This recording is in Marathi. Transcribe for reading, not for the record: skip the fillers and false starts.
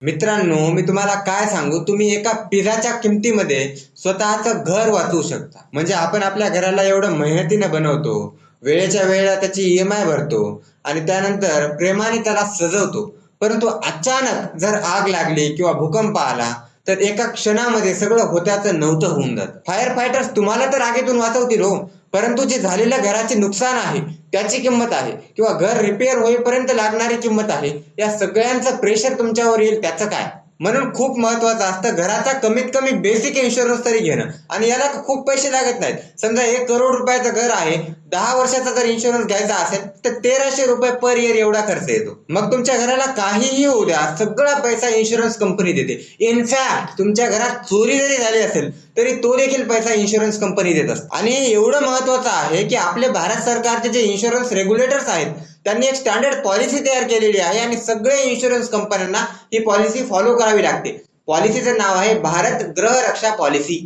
मित्रांनो, मी तुम्हाला काय सांगू, तुम्ही एका पिझ्झाच्या किमतीमध्ये स्वतःचं घर वाचवू शकता. म्हणजे आपण आपल्या घराला एवढं मेहनतीने बनवतो, वेळेच्या वेळेला त्याची EMI भरतो आणि त्यानंतर प्रेमाने त्याला सजवतो. परंतु अचानक जर आग लागली किंवा भूकंप आला तर एका क्षणामध्ये सगळं होत्याचं नव्हतं होऊन जातं. फायर फायटर्स तुम्हाला तर आगीतून वाचवतील हो, परंतु जे झालेल्या घराचे नुकसान आहे त्याची किंमत आहे किंवा घर रिपेअर होईपर्यंत लागणारी किंमत आहे, या सगळ्यांचं प्रेशर तुमच्यावर येईल त्याचं काय. म्हणून खूप महत्वाचं असतं घराचा कमीत कमी बेसिक इन्शुरन्स तरी घेणं. आणि याला खूप पैसे लागत नाहीत. समजा 1 करोड रुपयाचं घर आहे, 10 वर्षाचा जर इन्शुरन्स घ्यायचा असेल तर 1300 रुपये पर इयर एवढा खर्च येतो. मग तुमच्या घराला काहीही होऊ द्या, सगळा पैसा इन्शुरन्स कंपनी देते. इनफॅक्ट तुमच्या घरात चोरी जरी झाली असेल तरी तो देखील पैसा इन्शुरन्स कंपनी देत असते. आणि एवढं महत्वाचं आहे की आपले भारत सरकारचे जे इन्शुरन्स रेग्युलेटर्स आहेत त्यांनी एक स्टँडर्ड पॉलिसी तयार केलेली आहे आणि सगळे इन्शुरन्स कंपन्यांना ही पॉलिसी फॉलो करावी लागते. पॉलिसीचं नाव आहे भारत गृह रक्षा पॉलिसी.